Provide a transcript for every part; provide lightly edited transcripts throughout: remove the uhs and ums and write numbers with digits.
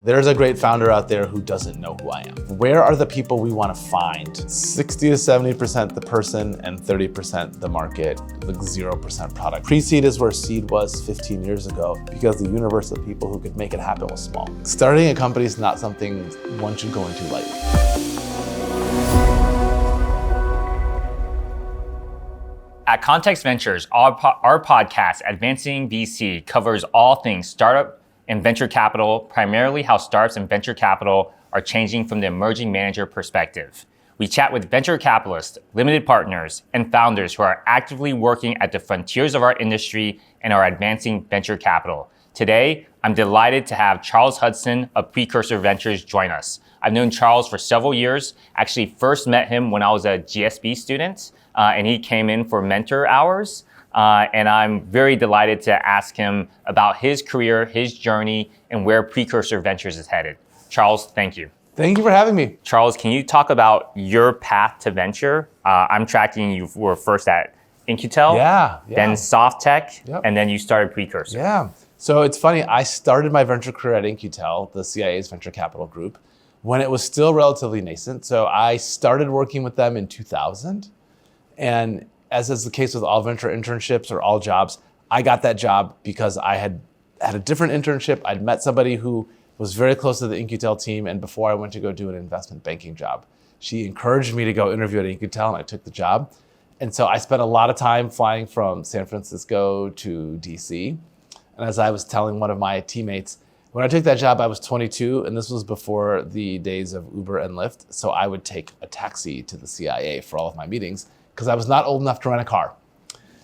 There's a great founder out there who doesn't know who I am. Where are the people we want to find? 60 to 70% the person and 30% the market, like 0% product. Pre-seed is where seed was 15 years ago because the universe of people who could make it happen was small. Starting a company is not something one should go into lightly. At Context Ventures, our podcast, Advancing VC, covers all things startup and venture capital, primarily how startups and venture capital are changing from the emerging manager perspective. We chat with venture capitalists, limited partners, and founders who are actively working at the frontiers of our industry and are advancing venture capital. Today, I'm delighted to have Charles Hudson of Precursor Ventures join us. I've known Charles for several years. Actually, first met him when I was a GSB student, and he came in for mentor hours. And I'm very delighted to ask him about his career, his journey, and where Precursor Ventures is headed. Charles, thank you. Thank you for having me. Charles, can you talk about your path to venture? I'm tracking you were first at Incutel, then SoftTech, and then you started Precursor. Yeah. So it's funny, I started my venture career at Incutel, the CIA's venture capital group, when it was still relatively nascent. So I started working with them in 2000. And as is the case with all venture internships or all jobs, I got that job because I had a different internship. I'd met somebody who was very close to the Incutel team, and before I went to go do an investment banking job. She encouraged me to go interview at Incutel, and I took the job. And so I spent a lot of time flying from San Francisco to DC. And as I was telling one of my teammates, when I took that job, I was 22, and this was before the days of Uber and Lyft. So I would take a taxi to the CIA for all of my meetings, because I was not old enough to rent a car.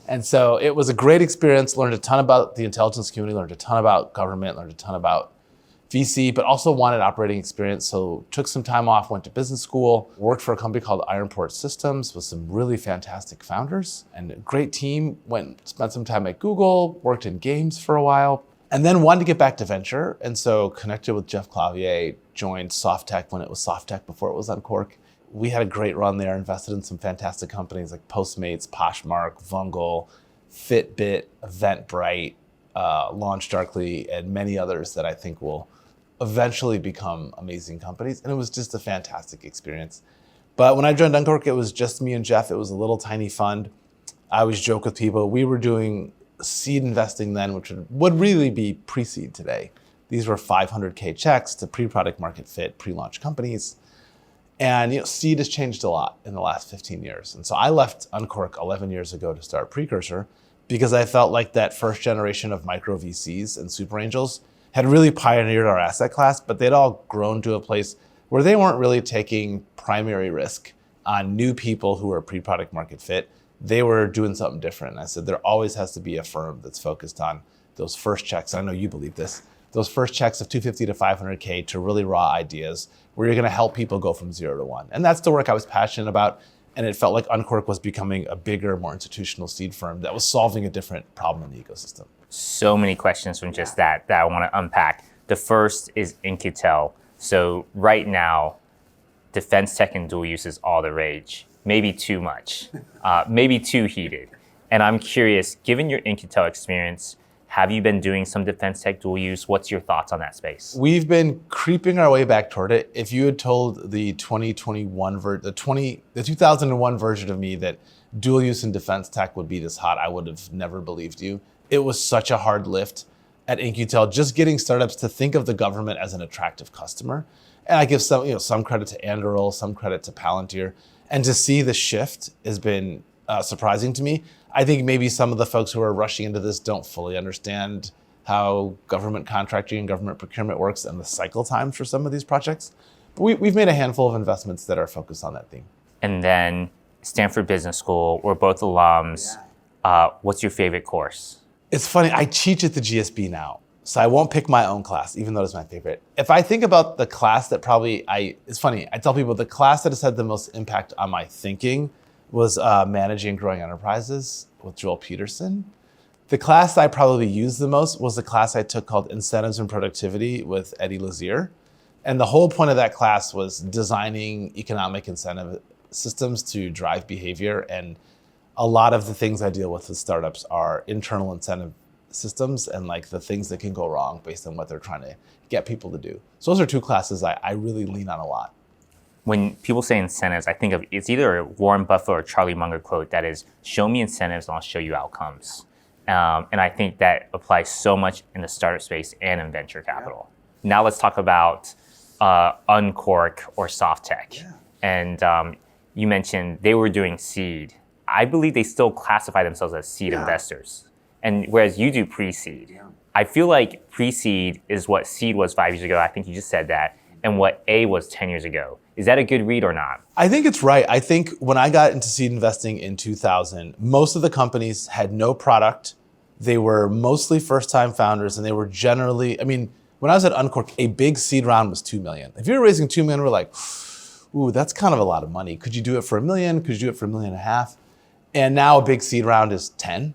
And so it was a great experience, learned a ton about the intelligence community, learned a ton about government, learned a ton about VC, but also wanted operating experience. So took some time off, went to business school, worked for a company called Ironport Systems with some really fantastic founders and a great team, spent some time at Google, worked in games for a while, and then wanted to get back to venture. And so connected with Jeff Clavier, joined SoftTech when it was SoftTech before it was Uncork. We had a great run there, invested in some fantastic companies like Postmates, Poshmark, Vungle, Fitbit, Eventbrite, LaunchDarkly, and many others that I think will eventually become amazing companies. And it was just a fantastic experience. But when I joined Uncork, it was just me and Jeff. It was a little tiny fund. I always joke with people, we were doing seed investing then, which would really be pre-seed today. These were 500K checks to pre-product market fit, pre-launch companies. And seed has changed a lot in the last 15 years. And so I left Uncork 11 years ago to start Precursor because I felt like that first generation of micro VCs and super angels had really pioneered our asset class, but they'd all grown to a place where they weren't really taking primary risk on new people who were pre-product market fit. They were doing something different. And I said, there always has to be a firm that's focused on those first checks. I know you believe this. Those first checks of 250 to 500K to really raw ideas where you're going to help people go from 0 to 1. And that's the work I was passionate about. And it felt like Uncork was becoming a bigger, more institutional seed firm that was solving a different problem in the ecosystem. So many questions from just that I want to unpack. The first is Incutel. So right now, defense tech and dual use is all the rage. Maybe too much, maybe too heated. And I'm curious, given your Incutel experience, have you been doing some defense tech dual use? What's your thoughts on that space? We've been creeping our way back toward it. If you had told the 2001 the 2001 version of me that dual use in defense tech would be this hot, I would have never believed you. It was such a hard lift at Incutel, just getting startups to think of the government as an attractive customer. And I give some credit to Anduril, some credit to Palantir, and to see the shift has been surprising to me. I think maybe some of the folks who are rushing into this don't fully understand how government contracting and government procurement works and the cycle times for some of these projects. But we've made a handful of investments that are focused on that theme. And then Stanford Business School, we're both alums. Yeah. What's your favorite course? It's funny, I teach at the GSB now, so I won't pick my own class, even though it's my favorite. If I think about the class that it's funny, I tell people the class that has had the most impact on my thinking was Managing and Growing Enterprises with Joel Peterson. The class I probably used the most was the class I took called Incentives and Productivity with Eddie Lazier. And the whole point of that class was designing economic incentive systems to drive behavior. And a lot of the things I deal with startups are internal incentive systems and like the things that can go wrong based on what they're trying to get people to do. So those are two classes I really lean on a lot. When people say incentives, I think of it's either a Warren Buffett or Charlie Munger quote that is, show me incentives and I'll show you outcomes. And I think that applies so much in the startup space and in venture capital. Yeah. Now let's talk about Uncork or Soft Tech. Yeah. And you mentioned they were doing seed. I believe they still classify themselves as seed investors. And whereas you do pre-seed, I feel like pre-seed is what seed was 5 years ago. I think you just said that. And what A was 10 years ago. Is that a good read or not? I think it's right. I think when I got into seed investing in 2000, most of the companies had no product. They were mostly first-time founders, and they were generally, I mean, when I was at Uncork, a big seed round was $2 million. If you were raising $2 million, we're like, ooh, that's kind of a lot of money. Could you do it for $1 million? Could you do it for $1.5 million? And now a big seed round is 10.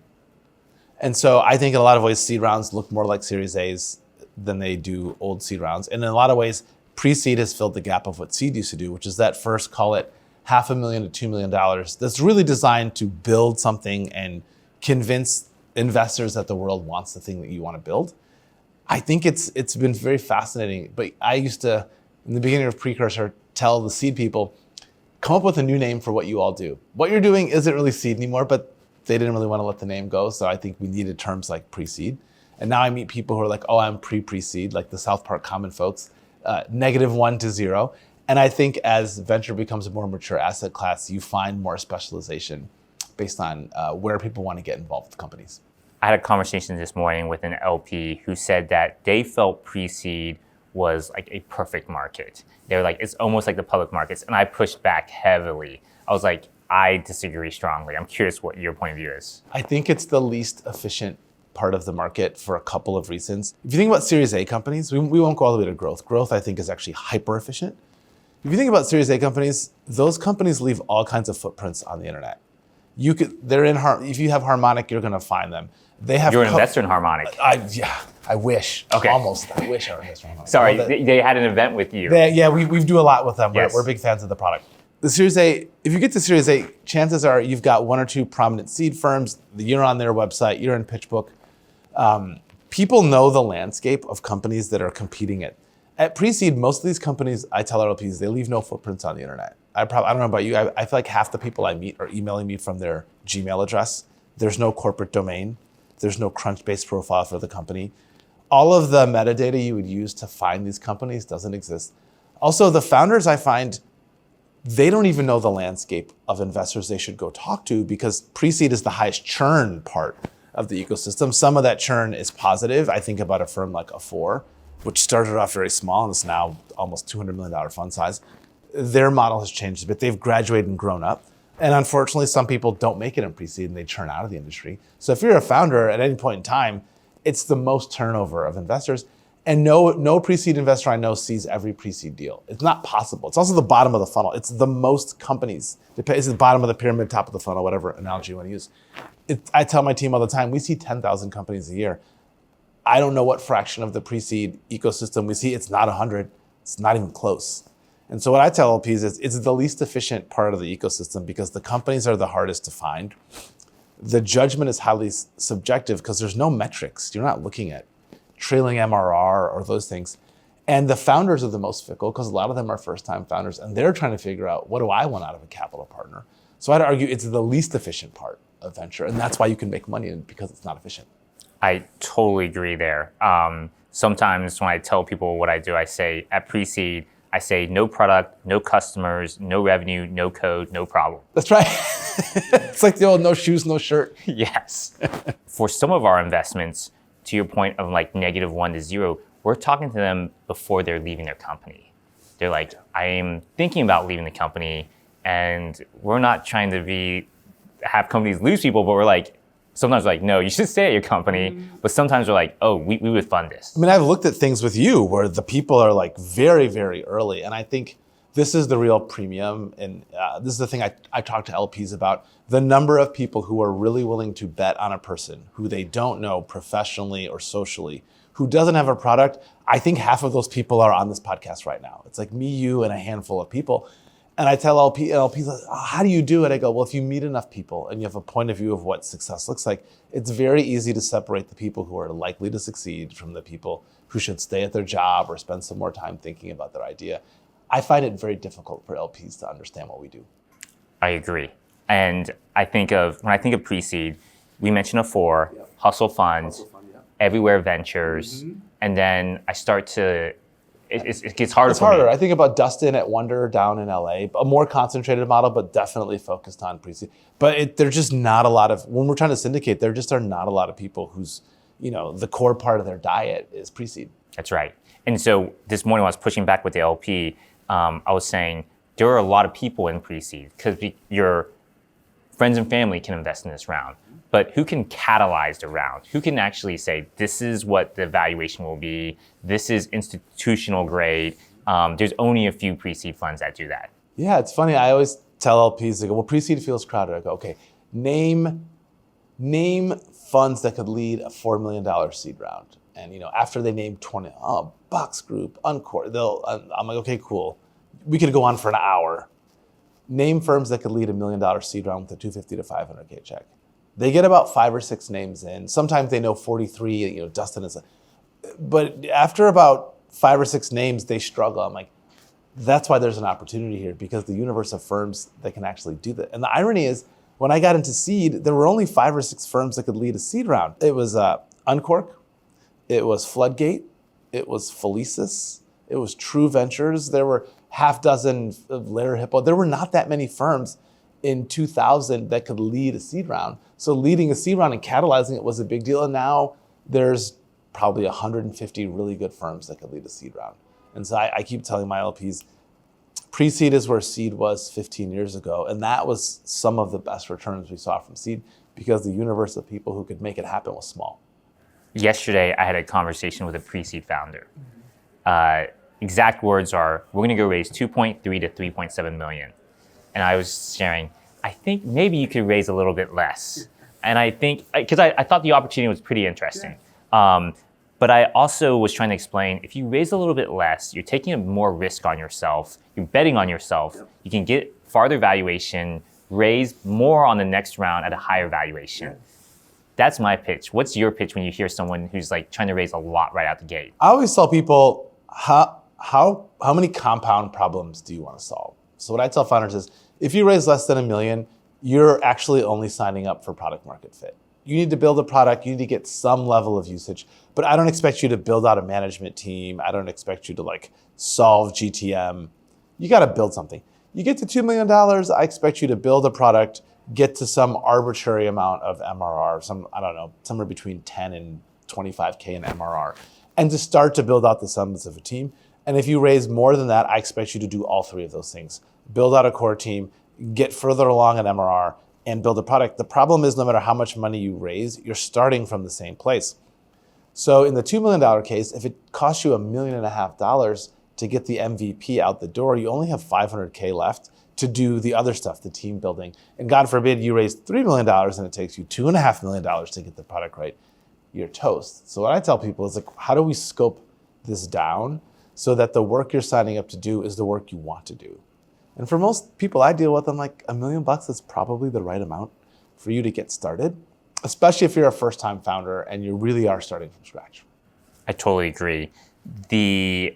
And so I think in a lot of ways, seed rounds look more like Series A's than they do old seed rounds. And in a lot of ways, pre-seed has filled the gap of what seed used to do, which is that first, call it $500,000 to $2 million. That's really designed to build something and convince investors that the world wants the thing that you want to build. I think it's been very fascinating. But I used to, in the beginning of Precursor, tell the seed people, come up with a new name for what you all do. What you're doing isn't really seed anymore, but they didn't really want to let the name go. So I think we needed terms like pre-seed. And now I meet people who are like, oh, I'm pre-seed, like the South Park Common folks, -1 to 0. And I think as venture becomes a more mature asset class, you find more specialization based on where people want to get involved with companies. I had a conversation this morning with an LP who said that they felt pre-seed was like a perfect market. They were like, it's almost like the public markets. And I pushed back heavily. I was like, I disagree strongly. I'm curious what your point of view is. I think it's the least efficient part of the market for a couple of reasons. If you think about Series A companies, we won't go all the way to growth. Growth, I think, is actually hyper efficient. If you think about Series A companies, those companies leave all kinds of footprints on the internet. If you have Harmonic, you're going to find them. You're an investor in Harmonic. I wish. Okay. Almost. I wish I were an investor in Harmonic. Sorry, they had an event with you. We do a lot with them. Yes. We're big fans of the product. The Series A, if you get to Series A, chances are you've got one or two prominent seed firms. You're on their website. You're in PitchBook. People know the landscape of companies that are competing at pre-seed. Most of these companies, I tell our LPs, they leave no footprints on the internet. I don't know about you. I feel like half the people I meet are emailing me from their Gmail address. There's no corporate domain. There's no Crunchbase profile for the company. All of the metadata you would use to find these companies doesn't exist. Also, the founders, I find, they don't even know the landscape of investors they should go talk to, because pre-seed is the highest churn part of the ecosystem. Some of that churn is positive. I think about a firm like A4, which started off very small and is now almost $200 million fund size. Their model has changed a bit. They've graduated and grown up. And unfortunately, some people don't make it in pre-seed and they churn out of the industry. So if you're a founder at any point in time, it's the most turnover of investors. And no pre-seed investor I know sees every pre-seed deal. It's not possible. It's also the bottom of the funnel. It's the most companies. It's the bottom of the pyramid, top of the funnel, whatever analogy you want to use. I tell my team all the time, we see 10,000 companies a year. I don't know what fraction of the pre-seed ecosystem we see. It's not 100. It's not even close. And so what I tell LPs is it's the least efficient part of the ecosystem because the companies are the hardest to find. The judgment is highly subjective because there's no metrics. You're not looking at trailing MRR or those things. And the founders are the most fickle because a lot of them are first-time founders and they're trying to figure out, what do I want out of a capital partner? So I'd argue it's the least efficient part of venture, and that's why you can make money in it, because it's not efficient. I totally agree there. Sometimes when I tell people what I do, I say at pre-seed, I say no product, no customers, no revenue, no code, no problem. That's right. It's like the old no shoes, no shirt. Yes. For some of our investments, to your point of like -1 to 0, we're talking to them before they're leaving their company. They're like, I am thinking about leaving the company, and we're not trying to have companies lose people, but we're like, sometimes like, no, you should stay at your company. But sometimes we're like, oh, we would fund this. I mean, I've looked at things with you where the people are like very, very early. And I think this is the real premium. And this is the thing I talk to LPs about. The number of people who are really willing to bet on a person who they don't know professionally or socially, who doesn't have a product. I think half of those people are on this podcast right now. It's like me, you, and a handful of people. And I tell LPs, like, "Oh, how do you do it?" I go, well, if you meet enough people and you have a point of view of what success looks like, it's very easy to separate the people who are likely to succeed from the people who should stay at their job or spend some more time thinking about their idea. I find it very difficult for LPs to understand what we do. I agree. And when I think of pre-seed, we mentioned a four, Hustle Fund, Everywhere Ventures, and then I start to, it gets harder It's for harder. me. I think about Dustin at Wonder down in LA, a more concentrated model, but definitely focused on pre-seed. But there's just not a lot of, when we're trying to syndicate, there just are not a lot of people whose, the core part of their diet is pre-seed. That's right. And so this morning when I was pushing back with the LP, I was saying there are a lot of people in pre-seed because your friends and family can invest in this round. But who can catalyze the round? Who can actually say, this is what the valuation will be, this is institutional grade. There's only a few pre-seed funds that do that. Yeah, it's funny. I always tell LPs, they go, well, pre-seed feels crowded. I go, okay, name funds that could lead a $4 million seed round. And after they name 20, Box Group, Encore, I'm like, okay, cool. We could go on for an hour. Name firms that could lead $1 million seed round with a $250 to $500K check. They get about 5 or 6 names in. Sometimes they know 43, Dustin is but after about 5 or 6 names, they struggle. I'm like, that's why there's an opportunity here, because the universe of firms that can actually do that. And the irony is, when I got into seed, there were only 5 or 6 firms that could lead a seed round. It was Uncork, it was Floodgate, it was Felicis, it was True Ventures. There were half dozen of Lair Hippo. There were not that many firms in 2000 that could lead a seed round. So leading a seed round and catalyzing it was a big deal. And now there's probably 150 really good firms that could lead a seed round. And so I keep telling my LPs, pre-seed is where seed was 15 years ago. And that was some of the best returns we saw from seed because the universe of people who could make it happen was small. Yesterday, I had a conversation with a pre-seed founder. Exact words are, we're gonna go raise 2.3 to 3.7 million. And I was sharing, I think maybe you could raise a little bit less. And I think, because I thought the opportunity was pretty interesting. But I also was trying to explain, if you raise a little bit less, you're taking more risk on yourself, you're betting on yourself, you can get farther valuation, raise more on the next round at a higher valuation. That's my pitch. What's your pitch when you hear someone who's like trying to raise a lot right out the gate? I always tell people, how many compound problems do you want to solve? So what I tell founders is, if you raise less than $1 million, you're actually only signing up for product market fit. You need to build a product, you need to get some level of usage, but I don't expect you to build out a management team. I don't expect you to solve GTM. You got to build something. You get to $2 million, I expect you to build a product, get to some arbitrary amount of MRR, somewhere between 10 and 25K in MRR, and to start to build out the semblance of a team. And if you raise more than that, I expect you to do all 3 of those things. Build out a core team, get further along at MRR, and build a product. The problem is, no matter how much money you raise, you're starting from the same place. So in the $2 million case, if it costs you $1.5 million to get the MVP out the door, you only have $500K left to do the other stuff, the team building. And God forbid you raise $3 million and it takes you $2.5 million to get the product right, you're toast. So what I tell people is, how do we scope this down so that the work you're signing up to do is the work you want to do? And for most people I deal with, I'm like, $1 million is probably the right amount for you to get started, especially if you're a first-time founder and you really are starting from scratch. I totally agree. The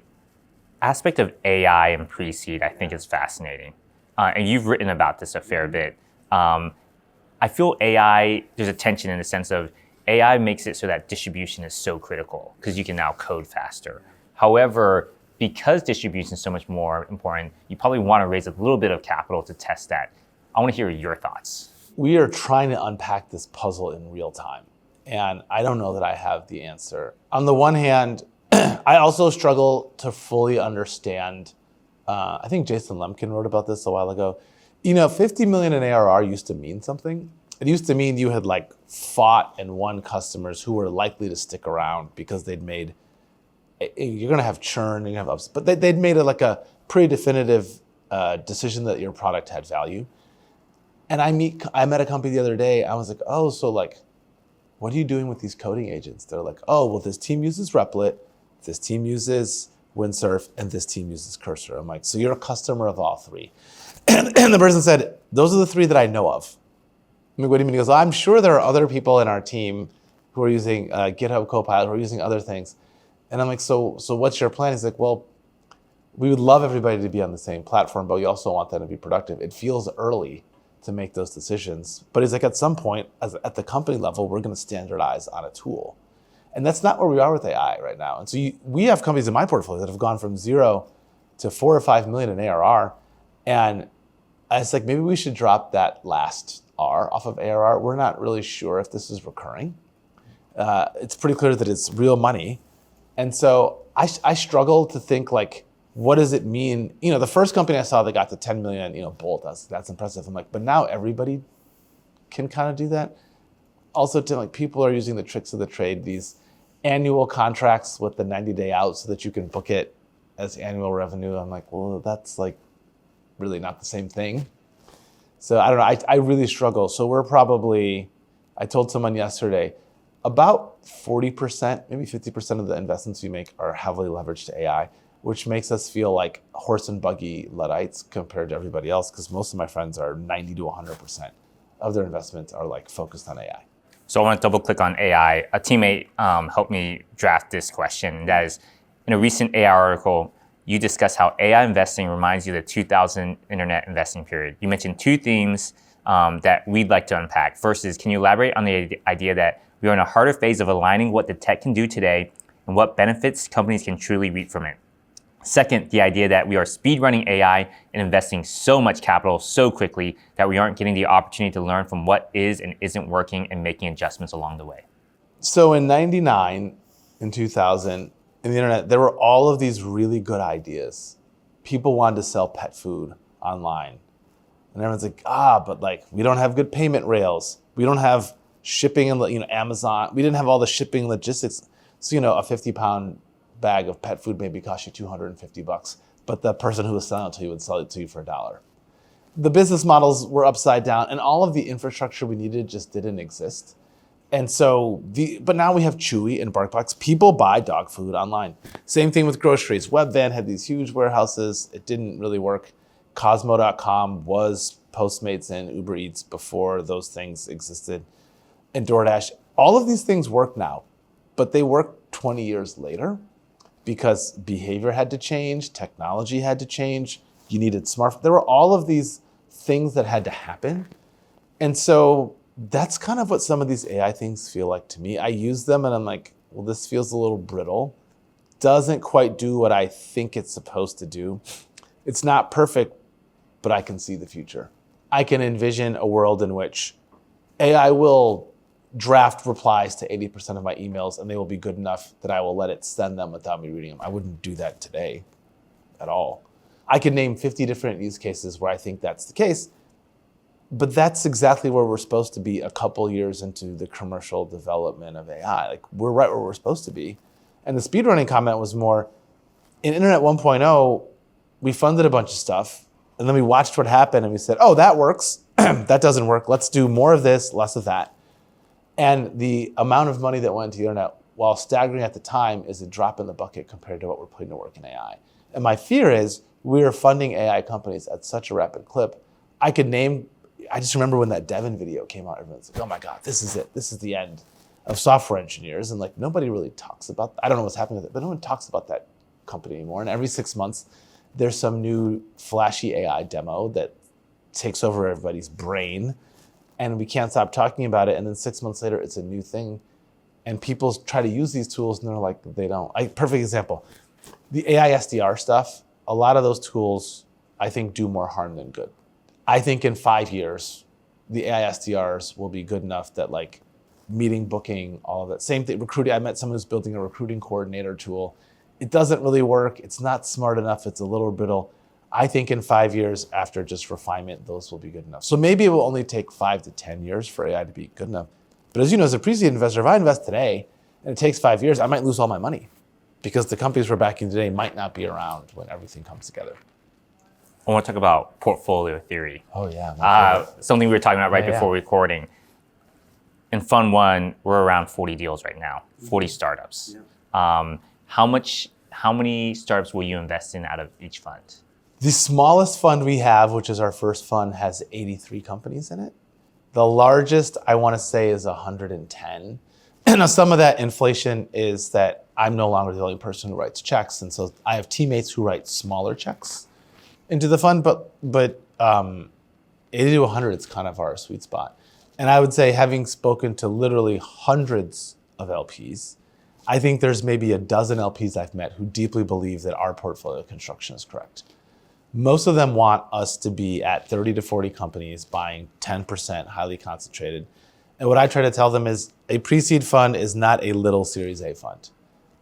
aspect of AI and pre-seed, I think, is fascinating. And you've written about this a fair bit. I feel AI, there's a tension in the sense of AI makes it so that distribution is so critical because you can now code faster. However, because distribution is so much more important, you probably want to raise a little bit of capital to test that. I want to hear your thoughts. We are trying to unpack this puzzle in real time, and I don't know that I have the answer. On the one hand, I also struggle to fully understand, I think Jason Lemkin wrote about this a while ago. 50 million in ARR used to mean something. It used to mean you had fought and won customers who were likely to stick around because they'd made, you're going to have churn, you're going to have ups, but they'd made a pretty definitive decision that your product had value. And I met a company the other day. I was like, oh, so what are you doing with these coding agents? They're like, oh, well, this team uses Replit. This team uses Windsurf, and this team uses Cursor. I'm like, so you're a customer of all three. And the person said, those are the three that I know of. I'm like, what do you mean? He goes, well, I'm sure there are other people in our team who are using GitHub Copilot, who are using other things. And I'm like, so what's your plan? He's like, well, we would love everybody to be on the same platform, but we also want them to be productive. It feels early to make those decisions. But he's like, at some point, at the company level, we're going to standardize on a tool. And that's not where we are with AI right now. And so we have companies in my portfolio that have gone from 0 to 4 or 5 million in ARR. And it's like, maybe we should drop that last R off of ARR. We're not really sure if this is recurring. It's pretty clear that it's real money. And so I struggle to think like, what does it mean? The first company I saw that got to 10 million, Bolt, that's impressive. I'm like, but now everybody can kind of do that. Also, people are using the tricks of the trade, these annual contracts with the 90-day out so that you can book it as annual revenue. I'm like, well, that's like really not the same thing. So I don't know, I really struggle. So we're probably, I told someone yesterday, about 40%, maybe 50% of the investments we make are heavily leveraged to AI, which makes us feel like horse and buggy Luddites compared to everybody else, because most of my friends are 90 to 100% of their investments are like focused on AI. So I want to double click on AI. A teammate helped me draft this question. That is, in a recent AI article, you discuss how AI investing reminds you of the 2000 internet investing period. You mentioned two themes that we'd like to unpack. First is, can you elaborate on the idea that we are in a harder phase of aligning what the tech can do today and what benefits companies can truly reap from it? Second, the idea that we are speedrunning AI and investing so much capital so quickly that we aren't getting the opportunity to learn from what is and isn't working and making adjustments along the way. So in 99, in 2000, in the internet, there were all of these really good ideas. People wanted to sell pet food online. And everyone's like, but like, we don't have good payment rails. We don't have shipping and, Amazon. We didn't have all the shipping logistics. So, a 50-pound bag of pet food maybe cost you $250, but the person who was selling it to you would sell it to you for $1. The business models were upside down, and all of the infrastructure we needed just didn't exist. And so, but now we have Chewy and BarkBox. People buy dog food online. Same thing with groceries. Webvan had these huge warehouses. It didn't really work. Cosmo.com was Postmates and Uber Eats before those things existed. And DoorDash. All of these things work now, but they work 20 years later because behavior had to change, technology had to change, you needed smartphones. There were all of these things that had to happen. And so that's kind of what some of these AI things feel like to me. I use them and I'm like, well, this feels a little brittle. Doesn't quite do what I think it's supposed to do. It's not perfect, but I can see the future. I can envision a world in which AI will draft replies to 80% of my emails and they will be good enough that I will let it send them without me reading them. I wouldn't do that today at all. I could name 50 different use cases where I think that's the case, but that's exactly where we're supposed to be a couple years into the commercial development of AI. Like, we're right where we're supposed to be. And the speedrunning comment was more, in Internet 1.0, we funded a bunch of stuff and then we watched what happened and we said, oh, that works. That doesn't work. Let's do more of this, less of that. And the amount of money that went into the internet, while staggering at the time, is a drop in the bucket compared to what we're putting to work in AI. And my fear is we are funding AI companies at such a rapid clip. I just remember when that Devin video came out, everyone's like, oh my God, this is it. This is the end of software engineers. And like, nobody really talks about, I don't know what's happening with it, but no one talks about that company anymore. And every 6 months, there's some new flashy AI demo that takes over everybody's brain. And we can't stop talking about it. And then 6 months later, it's a new thing. And people try to use these tools and they're like, they don't. Perfect example, the AI SDR stuff, a lot of those tools, I think, do more harm than good. I think in 5 years, the AI SDRs will be good enough that like meeting, booking, all of that. Same thing, recruiting. I met someone who's building a recruiting coordinator tool. It doesn't really work. It's not smart enough. It's a little brittle. I think in 5 years after just refinement, those will be good enough. So maybe it will only take 5 to 10 years for AI to be good enough. But as you know, as a pre-seed investor, if I invest today and it takes 5 years, I might lose all my money because the companies we're backing today might not be around when everything comes together. I want to talk about portfolio theory. Oh yeah. Something we were talking about right before recording. In Fund 1, we're around 40 deals right now, 40 startups. Yeah. How how many startups will you invest in out of each fund? The smallest fund we have, which is our first fund, has 83 companies in it. The largest, I want to say, is 110. And now some of that inflation is that I'm no longer the only person who writes checks. And so I have teammates who write smaller checks into the fund, but 80 to 100 is kind of our sweet spot. And I would say, having spoken to literally hundreds of LPs, I think there's maybe a dozen LPs I've met who deeply believe that our portfolio construction is correct. Most of them want us to be at 30 to 40 companies buying 10% highly concentrated. And what I try to tell them is a pre-seed fund is not a little Series A fund.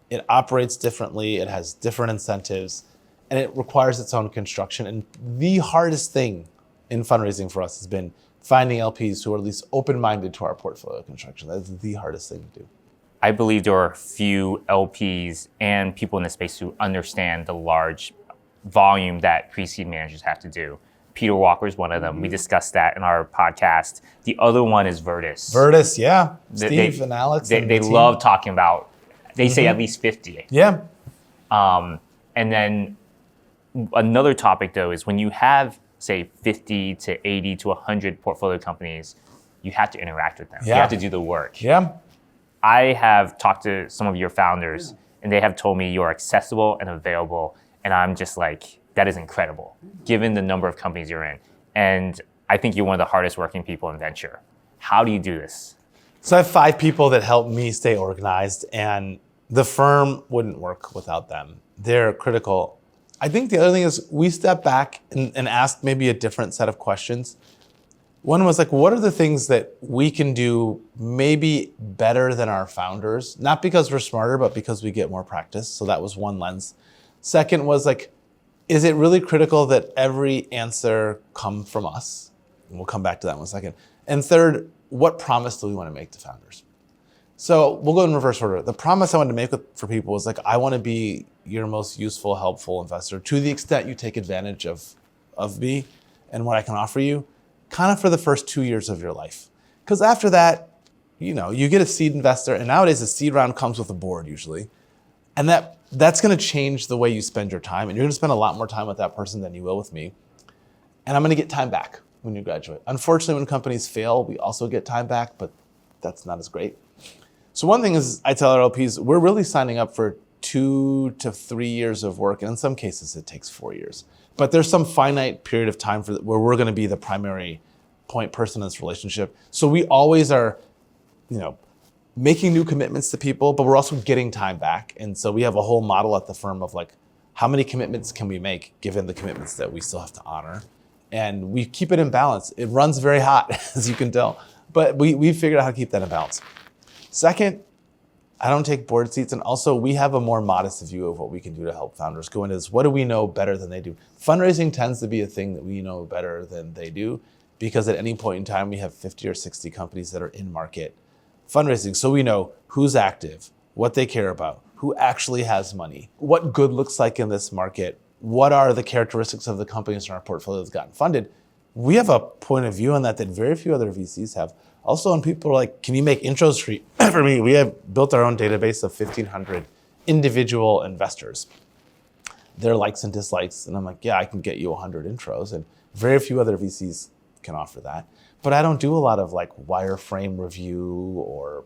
It operates differently, it has different incentives, and it requires its own construction. And the hardest thing in fundraising for us has been finding LPs who are at least open-minded to our portfolio construction. That's the hardest thing to do. I believe there are few LPs and people in the space who understand the large volume that pre-seed managers have to do. Peter Walker is one of them. We discussed that in our podcast. The other one is Virtus. Virtus, yeah. Steve and Alex. They love talking about, they say at least 50. Yeah. And then another topic though is when you have, say, 50 to 80 to 100 portfolio companies, you have to interact with them. Yeah. You have to do the work. Yeah. I have talked to some of your founders and they have told me you're accessible and available. And I'm just like, that is incredible, given the number of companies you're in. And I think you're one of the hardest working people in venture. How do you do this? So I have 5 people that help me stay organized, and the firm wouldn't work without them. They're critical. I think the other thing is we step back and ask maybe a different set of questions. One was like, what are the things that we can do maybe better than our founders? Not because we're smarter, but because we get more practice. So that was one lens. Second was like, is it really critical that every answer come from us? And we'll come back to that in a second. And third, what promise do we want to make to founders? So we'll go in reverse order. The promise I wanted to make for people was like, I want to be your most useful, helpful investor to the extent you take advantage of me and what I can offer you, kind of for the first 2 years of your life. Because after that, you get a seed investor, and nowadays a seed round comes with a board usually. And that's going to change the way you spend your time. And you're going to spend a lot more time with that person than you will with me. And I'm going to get time back when you graduate. Unfortunately, when companies fail, we also get time back, but that's not as great. So one thing is I tell our LPs, we're really signing up for 2 to 3 years of work. And in some cases, it takes 4 years. But there's some finite period of time where we're going to be the primary point person in this relationship. So we always are, making new commitments to people, but we're also getting time back. And so we have a whole model at the firm of like, how many commitments can we make given the commitments that we still have to honor? And we keep it in balance. It runs very hot, as you can tell, but we figured out how to keep that in balance. Second, I don't take board seats. And also we have a more modest view of what we can do to help founders go into this. What do we know better than they do? Fundraising tends to be a thing that we know better than they do, because at any point in time, we have 50 or 60 companies that are in market fundraising. So we know who's active, what they care about, who actually has money, what good looks like in this market, what are the characteristics of the companies in our portfolio that's gotten funded. We have a point of view on that very few other VCs have. Also, when people are like, can you make intros for me? We have built our own database of 1,500 individual investors, their likes and dislikes. And I'm like, yeah, I can get you 100 intros. And very few other VCs can offer that. But I don't do a lot of like wireframe review, or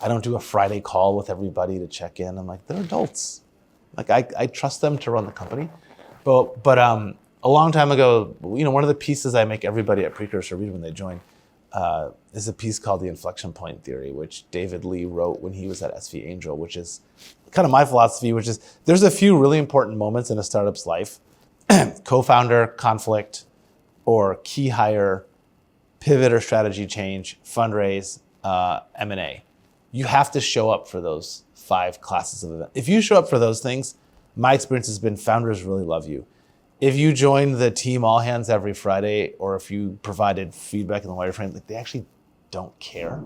I don't do a Friday call with everybody to check in. I'm like, they're adults. Like I trust them to run the company. But a long time ago, one of the pieces I make everybody at Precursor read when they join is a piece called The Inflection Point Theory, which David Lee wrote when he was at SV Angel, which is kind of my philosophy, which is there's a few really important moments in a startup's life, co-founder conflict, or key hire, pivot or strategy change, fundraise, M&A. You have to show up for those 5 classes of events. If you show up for those things, my experience has been founders really love you. If you join the team all hands every Friday, or if you provided feedback in the wireframe, they actually don't care.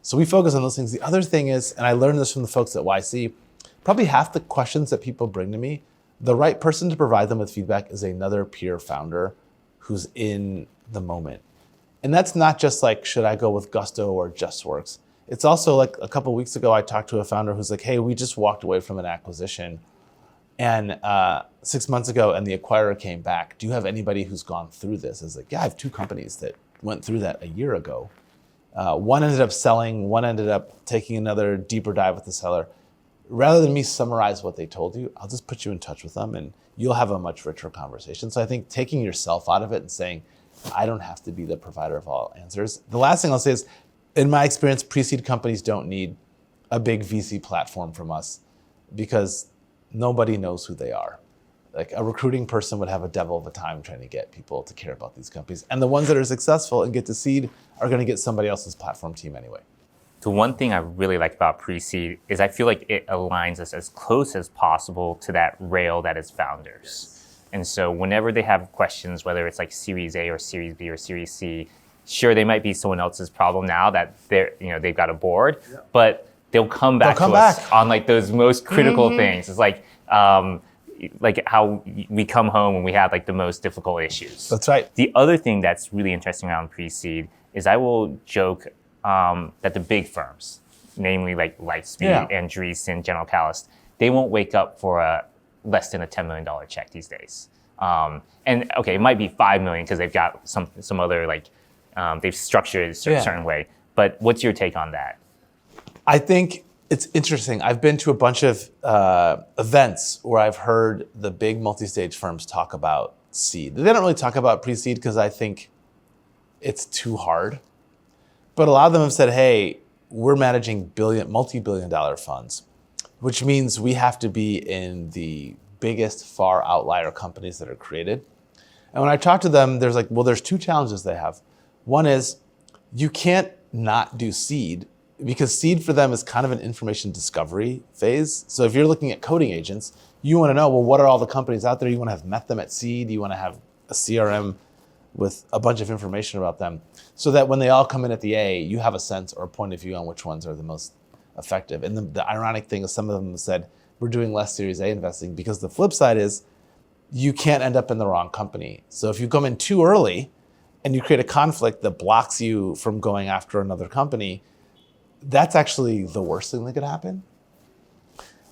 So we focus on those things. The other thing is, and I learned this from the folks at YC, probably half the questions that people bring to me, the right person to provide them with feedback is another peer founder who's in the moment. And that's not just like, should I go with Gusto or JustWorks? It's also like a couple of weeks ago, I talked to a founder who's like, hey, we just walked away from an acquisition. And 6 months ago, and the acquirer came back, do you have anybody who's gone through this? I was like, yeah, I have 2 companies that went through that a year ago. One ended up selling, one ended up taking another deeper dive with the seller. Rather than me summarize what they told you, I'll just put you in touch with them and you'll have a much richer conversation. So I think taking yourself out of it and saying, I don't have to be the provider of all answers. The last thing I'll say is, in my experience, pre-seed companies don't need a big VC platform from us because nobody knows who they are. Like a recruiting person would have a devil of a time trying to get people to care about these companies. And the ones that are successful and get to seed are going to get somebody else's platform team anyway. The one thing I really like about pre-seed is I feel like it aligns us as close as possible to that rail that is founders. And so whenever they have questions, whether it's like Series A or Series B or Series C, sure, they might be someone else's problem now that they've got a board, but they'll come back to us on like those most critical things. It's like how we come home when we have like the most difficult issues. That's right. The other thing that's really interesting around pre-seed is I will joke that the big firms, namely like Lightspeed, Andreessen, General Catalyst, they won't wake up for a less than a $10 million check these days. And okay, it might be $5 million because they've got some other like, they've structured it a certain way. But what's your take on that? I think it's interesting. I've been to a bunch of events where I've heard the big multi-stage firms talk about seed. They don't really talk about pre-seed because I think it's too hard. But a lot of them have said, hey, we're managing multi-billion dollar funds, which means we have to be in the biggest far outlier companies that are created. And when I talk to them, there's 2 challenges they have. One is you can't not do seed because seed for them is kind of an information discovery phase. So if you're looking at coding agents, you want to know, well, what are all the companies out there? You want to have met them at seed. You want to have a CRM with a bunch of information about them so that when they all come in at the A, you have a sense or a point of view on which ones are the most effective. And the ironic thing is some of them said, we're doing less Series A investing because the flip side is you can't end up in the wrong company. So if you come in too early and you create a conflict that blocks you from going after another company, that's actually the worst thing that could happen.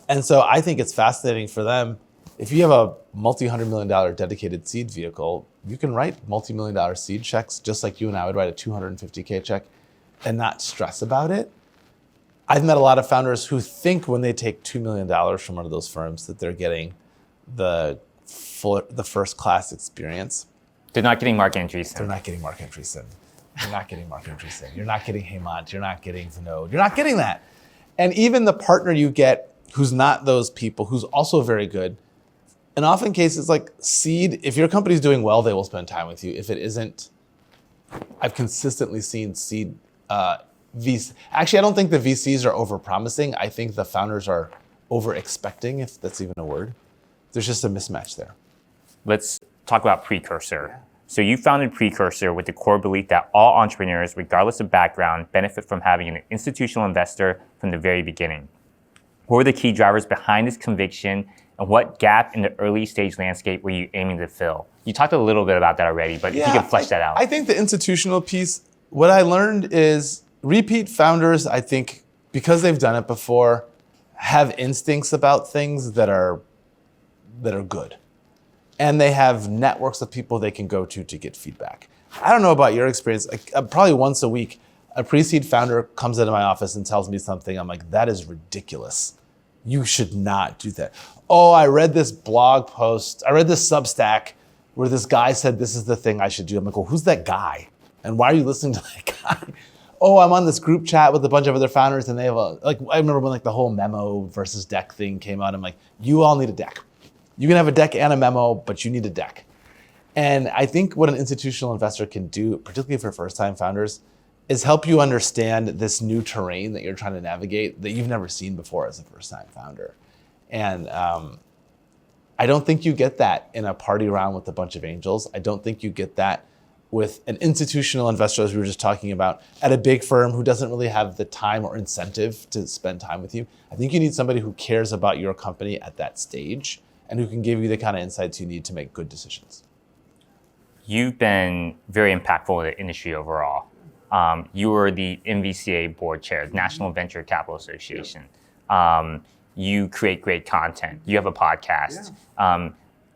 And so I think it's fascinating for them. If you have a multi-$100 million dedicated seed vehicle, you can write multi-million-dollar seed checks just like you and I would write a $250K check and not stress about it. I've met a lot of founders who think when they take $2 million from one of those firms that they're getting the first class experience. They're not getting Mark Andreessen. They're not getting Mark Andreessen. You're not getting Mark Andreessen. You're not getting Hemant. You're not getting Vinod. You're not getting that. And even the partner you get who's not those people, who's also very good, in often cases like seed, if your company's doing well, they will spend time with you. If it isn't, I've consistently seen seed VC. Actually, I don't think the VCs are over-promising. I think the founders are over-expecting, if that's even a word. There's just a mismatch there. Let's talk about Precursor. So you founded Precursor with the core belief that all entrepreneurs, regardless of background, benefit from having an institutional investor from the very beginning. What were the key drivers behind this conviction, and what gap in the early stage landscape were you aiming to fill? You talked a little bit about that already, but if you could flesh that out. I think the institutional piece, what I learned is repeat founders, I think, because they've done it before, have instincts about things that are good. And they have networks of people they can go to get feedback. I don't know about your experience. Probably once a week, a pre-seed founder comes into my office and tells me something. I'm like, that is ridiculous. You should not do that. Oh, I read this blog post. I read this Substack where this guy said this is the thing I should do. I'm like, well, who's that guy? And why are you listening to that guy? Oh, I'm on this group chat with a bunch of other founders and they have I remember when the whole memo versus deck thing came out. I'm like, you all need a deck. You can have a deck and a memo, but you need a deck. And I think what an institutional investor can do, particularly for first-time founders, is help you understand this new terrain that you're trying to navigate that you've never seen before as a first-time founder. And I don't think you get that in a party round with a bunch of angels. I don't think you get that with an institutional investor, as we were just talking about, at a big firm who doesn't really have the time or incentive to spend time with you. I think you need somebody who cares about your company at that stage and who can give you the kind of insights you need to make good decisions. You've been very impactful in the industry overall. You were the NVCA board chair, National Venture Capital Association. you create great content. You have a podcast.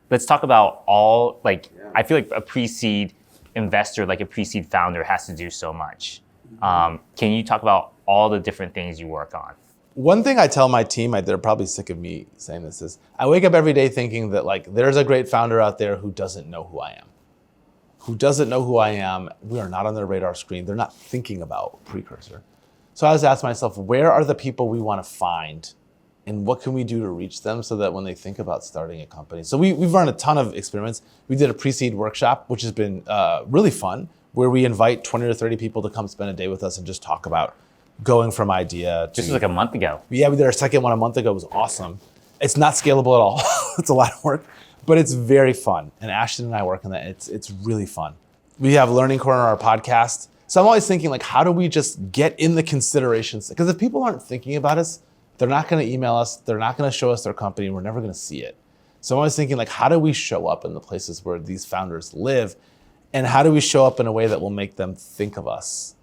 Let's talk about all, I feel like a pre-seed investor, like a pre-seed founder has to do so much. Can you talk about all the different things you work on? One thing I tell my team, they're probably sick of me saying this, is I wake up every day thinking that there's a great founder out there who doesn't know who I am. We are not on their radar screen. They're not thinking about Precursor. So I was asking myself, where are the people we want to find, and what can we do to reach them so that when they think about starting a company? So we've run a ton of experiments. We did a pre-seed workshop, which has been really fun, where we invite 20 or 30 people to come spend a day with us and just talk about going from idea to... This was like a month ago. Yeah, we did our second one a month ago. It was awesome. It's not scalable at all. It's a lot of work, but it's very fun. And Ashton and I work on that. It's really fun. We have Learning Corner, our podcast. So I'm always thinking, how do we just get in the considerations? Because if people aren't thinking about us, they're not going to email us. They're not going to show us their company. And we're never going to see it. So I'm always thinking, how do we show up in the places where these founders live? And how do we show up in a way that will make them think of us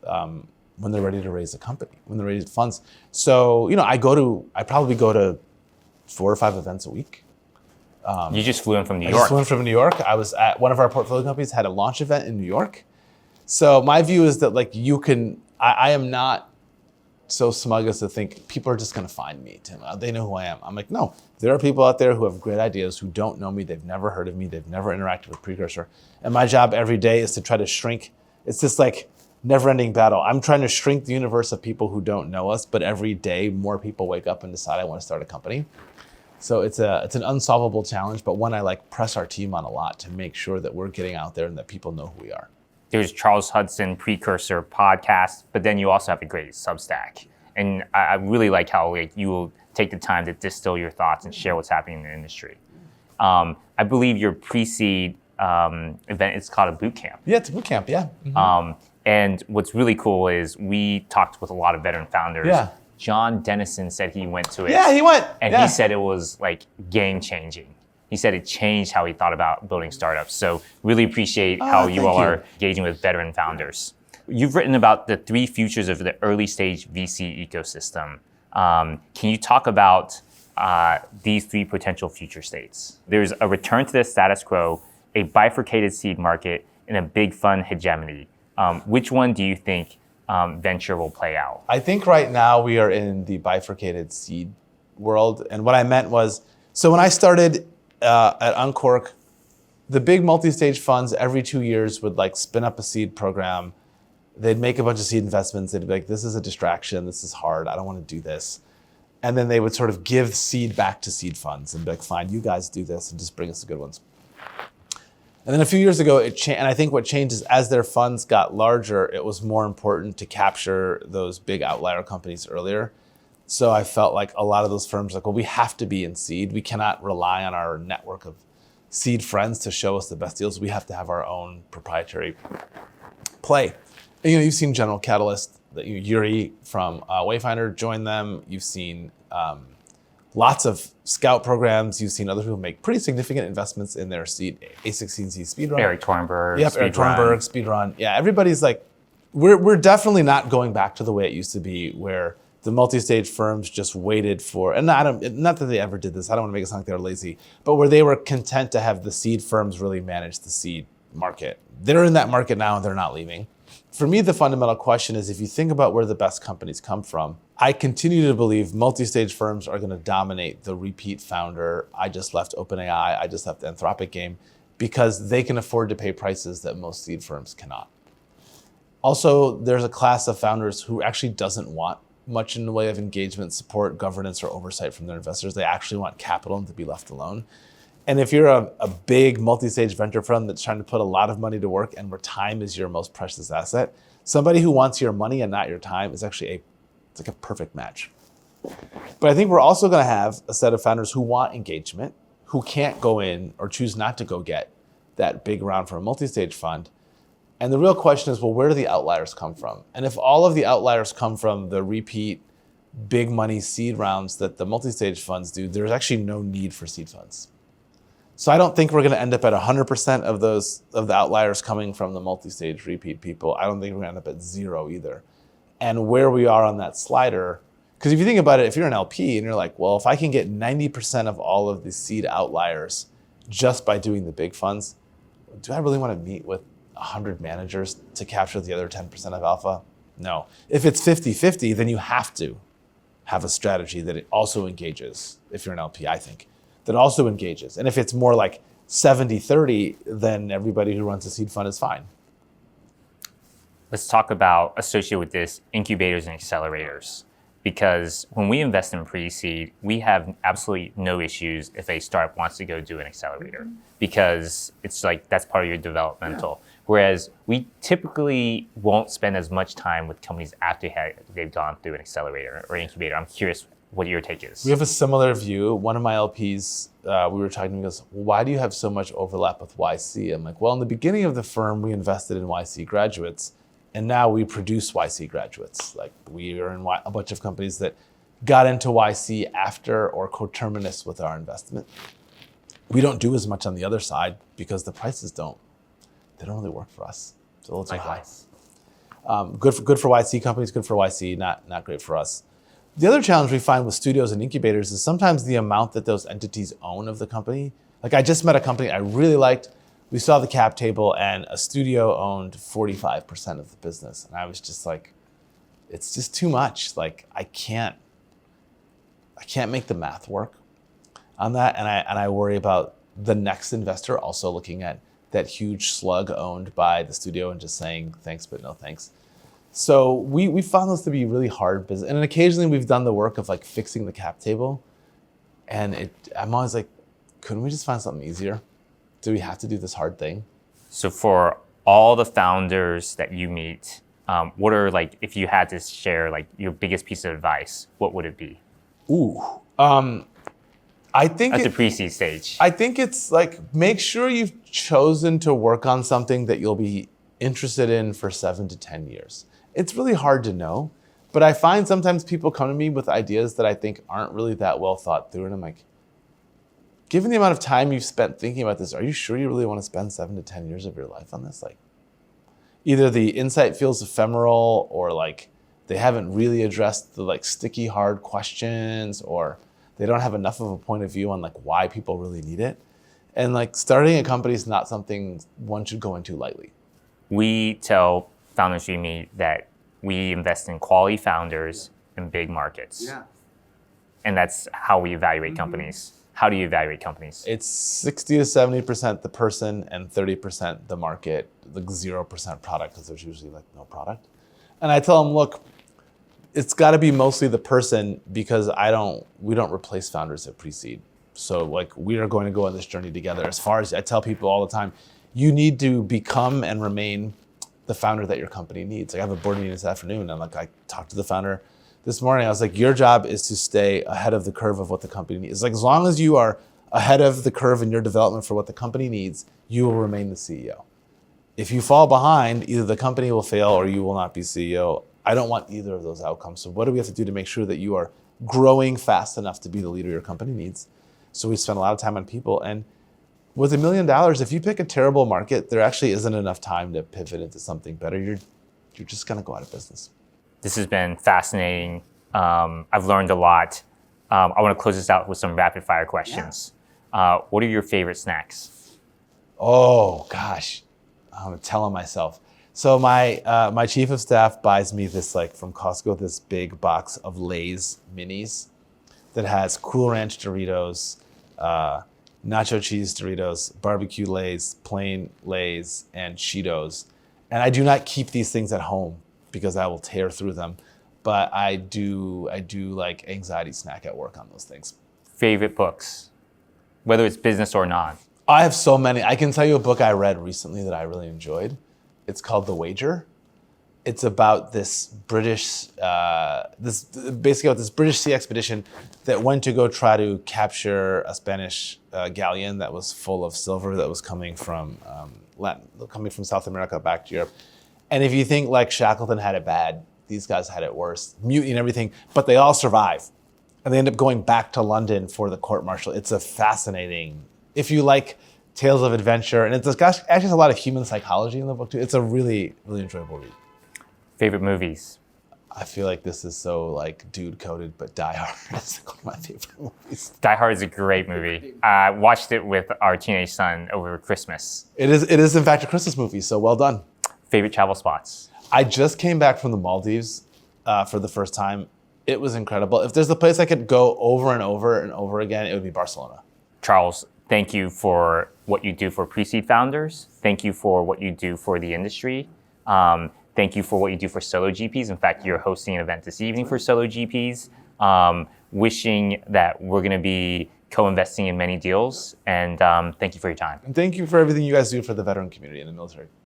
when they're ready to raise a company, when they're ready to funds? So, I probably go to 4 or 5 events a week. You just flew in from New York. I just flew in from New York. I was at one of our portfolio companies, had a launch event in New York. So my view is that I am not so smug as to think people are just going to find me, Tim. They know who I am. I'm no, there are people out there who have great ideas, who don't know me. They've never heard of me. They've never interacted with Precursor. And my job every day is to try to shrink. It's this never-ending battle. I'm trying to shrink the universe of people who don't know us, but every day more people wake up and decide I want to start a company. So it's an unsolvable challenge, but one I press our team on a lot to make sure that we're getting out there and that people know who we are. There's Charles Hudson Precursor podcast, but then you also have a great Substack. And I really like how you will take the time to distill your thoughts and share what's happening in the industry. I believe your pre-seed event is called a boot camp. Yeah, it's a boot camp, yeah. Mm-hmm. And what's really cool is we talked with a lot of veteran founders. Yeah. John Dennison said he went to it. Yeah, he went. And he said it was game changing. He said it changed how he thought about building startups. So really appreciate how you all are engaging with veteran founders. You've written about the 3 futures of the early stage VC ecosystem. Can you talk about these 3 potential future states? There's a return to the status quo, a bifurcated seed market, and a big fund hegemony. Which one do you think venture will play out? I think right now we are in the bifurcated seed world. And what I meant was, so when I started at Uncork, the big multi-stage funds every 2 years would spin up a seed program. They'd make a bunch of seed investments. They'd be this is a distraction. This is hard. I don't want to do this. And then they would sort of give seed back to seed funds and be fine, you guys do this and just bring us the good ones. And then a few years ago, it changed. And I think what changed is as their funds got larger, it was more important to capture those big outlier companies earlier. So I felt a lot of those firms we have to be in seed. We cannot rely on our network of seed friends to show us the best deals. We have to have our own proprietary play. And, you've seen General Catalyst, Yuri from Wayfinder joined them. You've seen lots of scout programs. You've seen other people make pretty significant investments in their seed, A16Z Speedrun. Eric Tornberg. Yep, Eric Tornberg, Speedrun. Yeah, everybody's we're definitely not going back to the way it used to be, where the multi-stage firms just waited for, and not that they ever did this, I don't want to make it sound like they're lazy, but where they were content to have the seed firms really manage the seed market. They're in that market now and they're not leaving. For me, the fundamental question is, if you think about where the best companies come from, I continue to believe multi-stage firms are going to dominate the repeat founder. I just left OpenAI, I just left Anthropic game, because they can afford to pay prices that most seed firms cannot. Also, there's a class of founders who actually doesn't want much in the way of engagement, support, governance, or oversight from their investors. They actually want capital and to be left alone. And if you're a big multi-stage venture fund that's trying to put a lot of money to work and where time is your most precious asset, somebody who wants your money and not your time is actually it's a perfect match. But I think we're also going to have a set of founders who want engagement, who can't go in or choose not to go get that big round from a multi-stage fund. And the real question is, where do the outliers come from? And if all of the outliers come from the repeat big money seed rounds that the multi-stage funds do, there's actually no need for seed funds. So I don't think we're going to end up at 100% of the outliers coming from the multi-stage repeat people. I don't think we're going to end up at 0 either. And where we are on that slider, Because if you think about it, if you're an LP and you're like, well, if I can get 90% of all of the seed outliers just by doing the big funds, do I really want to meet with 100 managers to capture the other 10% of alpha? No. If it's 50-50, then you have to have a strategy that it also engages, if you're an LP, I think, that also engages. And if it's more like 70-30, then everybody who runs a seed fund is fine. Let's talk about, associated with this, incubators and accelerators. Because when we invest in pre-seed, we have absolutely no issues if a startup wants to go do an accelerator, because it's like that's part of your developmental. Yeah. Whereas we typically won't spend as much time with companies after they've gone through an accelerator or incubator. I'm curious what your take is. We have a similar view. One of my LPs, we were talking to him, he goes, well, why do you have so much overlap with YC? I'm like, well, in the beginning of the firm, we invested in YC graduates. And now we produce YC graduates. Like we are in a bunch of companies that got into YC after or coterminous with our investment. We don't do as much on the other side because the prices don't really work for us. It's a little too high. Good for YC companies, good for YC, not great for us. The other challenge we find with studios and incubators is sometimes the amount that those entities own of the company. Like I just met a company I really liked. We saw the cap table and a studio owned 45% of the business. And I was just like, it's just too much. Like I can't make the math work on that. And I worry about the next investor also looking at that huge slug owned by the studio and just saying thanks, but no thanks. So we found those to be really hard business. And then occasionally we've done the work of like fixing the cap table. And I'm always like, couldn't we just find something easier? Do we have to do this hard thing? So for all the founders that you meet, what are like, if you had to share like your biggest piece of advice, what would it be? I think at the pre-seed stage. I think it's like, make sure you've chosen to work on something that you'll be interested in for 7 to 10 years. It's really hard to know, but I find sometimes people come to me with ideas that I think aren't really that well thought through. And I'm like, given the amount of time you've spent thinking about this, are you sure you really want to spend 7 to 10 years of your life on this? Like, either the insight feels ephemeral, or like they haven't really addressed the like sticky hard questions, or they don't have enough of a point of view on like why people really need it. And like starting a company is not something one should go into lightly. We tell founders we meet that we invest in quality founders in big markets. Yeah. And that's how we evaluate companies. How do you evaluate companies? It's 60 to 70% the person and 30% the market, like 0% product, because there's usually like no product. And I tell them, look, it's got to be mostly the person, because we don't replace founders at pre-seed. So like we are going to go on this journey together. As far as I tell people all the time, you need to become and remain the founder that your company needs. Like I have a board meeting this afternoon, and like I talked to the founder this morning. I was like, your job is to stay ahead of the curve of what the company needs. Like as long as you are ahead of the curve in your development for what the company needs, you will remain the CEO. If you fall behind, either the company will fail or you will not be CEO. I don't want either of those outcomes. So what do we have to do to make sure that you are growing fast enough to be the leader your company needs? So we spend a lot of time on people. And with $1 million, if you pick a terrible market, there actually isn't enough time to pivot into something better. You're just going to go out of business. This has been fascinating. I've learned a lot. I want to close this out with some rapid fire questions. Yeah. What are your favorite snacks? Oh, gosh. I'm telling myself. So my chief of staff buys me this, like from Costco, this big box of Lay's minis that has Cool Ranch Doritos, nacho cheese Doritos, barbecue Lay's, plain Lay's, and Cheetos. And I do not keep these things at home because I will tear through them. But I do like anxiety snack at work on those things. Favorite books, whether it's business or not? I have so many. I can tell you a book I read recently that I really enjoyed. It's called The Wager. It's about this British sea expedition that went to go try to capture a Spanish galleon that was full of silver that was coming from South America back to Europe. And if you think like Shackleton had it bad, these guys had it worse, mutiny and everything, but they all survive. And they end up going back to London for the court-martial. It's a fascinating, if you like tales of adventure, and it's actually a lot of human psychology in the book too. It's a really, really enjoyable read. Favorite movies? I feel like this is so like dude coded, but Die Hard is one of my favorite movies. Die Hard is a great movie. I watched it with our teenage son over Christmas. It is in fact a Christmas movie, so well done. Favorite travel spots? I just came back from the Maldives for the first time. It was incredible. If there's a place I could go over and over and over again, it would be Barcelona. Charles, thank you for what you do for pre-seed founders. Thank you for what you do for the industry. Thank you for what you do for solo GPs. In fact, you're hosting an event this evening for solo GPs. Wishing that we're going to be co-investing in many deals. And thank you for your time. And thank you for everything you guys do for the veteran community in the military.